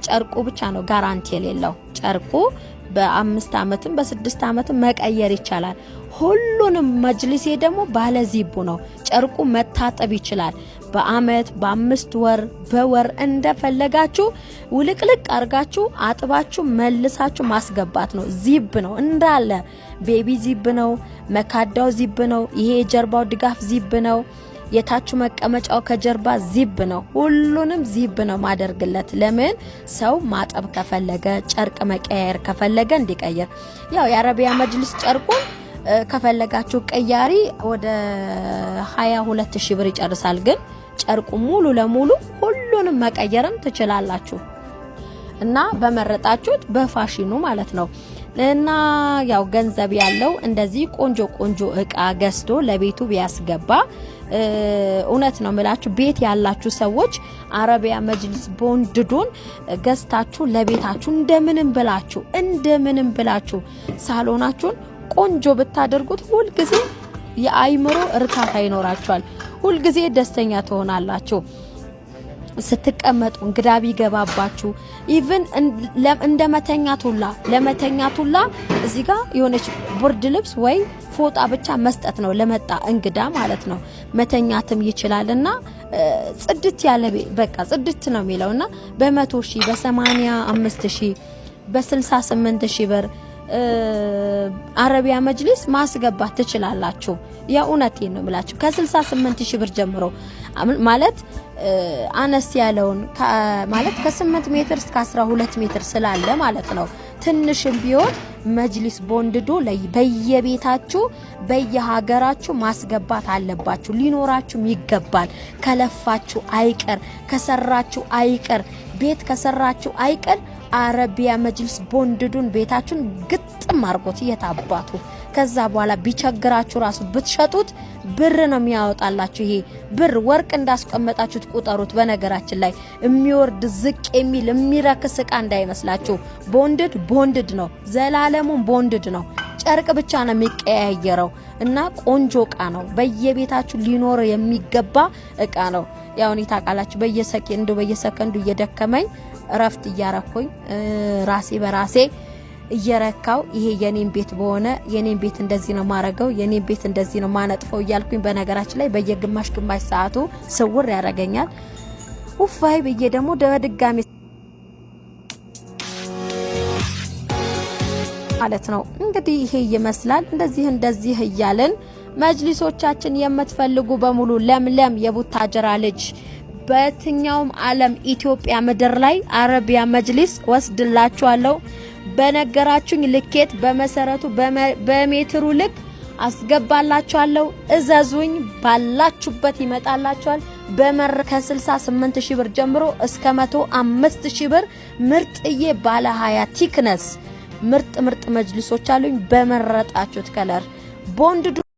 ጨርቁ ብቻ ነው ጋራንቲ የሌለው። ጨርቁ በ5 አመትም በ6 አመትም መቀየር ይቻላል። ሁሉንም መጅሊስ ደግሞ ባለ ዚቡ ነው። ጨርቁ መታጠብ ይችላል። በአመት በ5 ወር በወር እንደፈለጋችሁ ውልቅልቅ አርጋችሁ አጥባችሁ መልሳችሁ ማስገባት ነው። ዚብ ነው እንዳለ ቤቢ ዚብ ነው። መካዳው ዚብ ነው። ይሄ የጀርባው ድጋፍ ዚብ ነው። የታቹ መቀመጫው ከጀርባ ዚብ ነው። ሁሉንም ዚብ ነው ማደርግለት። ለምን ሰው ማጠብ ከፈለገ ጨርቅ መቀየር ከፈለገ እንዲቀየር። ያው የአረቢያ መጅሊስ ጨርቁን ከፈለጋችሁ ቀያሪ ወደ 22000 ብር ይጨርሳል። ግን ጨርቁ ሙሉ ለሙሉ ሁሉንም መቀየርም ትችላላችሁ እና በመረጣችሁት በፋሽኑ ማለት ነው። እና ያው ገንዘብ ያለው እንደዚህ ቆንጆ ቆንጆ እቃ ገዝቶ ለቤቱ ቢያስገባ እውነት ነውምላችሁ። ቤት ያላችሁ ሰዎች አረቢያ መጅሊስ ቦንድዱን ገዝታችሁ ለቤታችሁ እንደምንም ብላችሁ ሳሎናችሁን ቆንጆ ብታደርጉት ሁሉ ጊዜ የአይምሮ እርካታ ይኖራችኋል። ሁሉ ጊዜ ደስተኛ ትሆናላችሁ። ስትቀመጡ እንግዳ ቢገባባችሁ ኢቭን ለመተኛቱላ እዚህ ጋር የሆነች ብርድ ልብስ ወይ ፎጣ ብቻ መስጠት ነው ለመጣ እንግዳ ማለት ነው። መተኛትም ይችላልና ጽድት ያለ በቃ ጽድት ነው የሚለውና በ100,000 በ85,000 በ68,000 ብር አረቢያ መጅሊስ ማስገባት ትችላላችሁ። የእውነቴን ነው የምላችሁ ከ68,000 ብር ጀምሮ ማለት አነስ ያለውን ማለት ከ8 ሜትር እስከ 12 ሜትር ስላለ ማለት ነው። ትንሽም ቢሆን መጅሊስ ቦንድዶ በየቤታችሁ በየሀገራችሁ ማስገባት አለባችሁ። ሊኖራችሁ ይገባል። ከለፋችሁ አይቀር ከሰራችሁ አይቀር ቤት ከሰራችሁ አይቀር አረቢያ መጅሊስ ቦንድዱን ቤታችሁን ግጥም አርጎት የታባቱ ከዛ በኋላ ቢቸግራችሁ ራሱ ብትሸጡት ብር ነው የሚያወጣላችሁ። ይሄ ብር ወርቅ እንዳስቀመጣችሁት ቁጠሩት። በነገራችን ላይ የሚወርድ ዝቅ የሚል የሚረክስ እቃ እንዳይመስላችሁ። ቦንድድ ነው። ዘላለሙን ቦንድድ ነው። ጨርቅ ብቻ ነው የሚቀያየረው እና ቆንጆ እቃ ነው። በየቤታችሁ ሊኖር የሚገባ እቃ ነው። ያው እኔ ታውቃላችሁ በየሰከንዱ እየደከመኝ እረፍት እያረኩኝ ራሴ በራሴ እየረካው ይሄ የኔን ቤት በሆነ የኔን ቤት እንደዚህ ነው ማረገው የኔን ቤት እንደዚህ ነው ማነጥፈው እያልኩኝ በነገራችን ላይ በየግማሽ ሰዓቱ ስውር ያረጋኛል። ኡፋይ በየ ደግሞ በድጋሚ ማለት ነው። እንግዲህ ይሄ ይመስላል። እንደዚህ እያለን መጅሊሶቻችን የምትፈልጉ በሙሉ ለምለም የቡታጀራ ልጅ በትኛውም ዓለም ኢትዮጵያ ምድር ላይ አረቢያ መጅሊስ ወስድላችኋለሁ። በነገራችሁኝ ልኬት በመሰረቱ በሜትሩ ልክ አስገባላችኋለሁ። እዘዙኝ፣ ባላችሁበት ይመጣላችኋል። ከ68,000 ብር ጀምሮ እስከ 105,000 ብር ምርጥዬ ባለ 20 ቲክነስ ምርጥ መጅሊሶች አሉኝ። በመረጣችሁት ከለር ቦንድ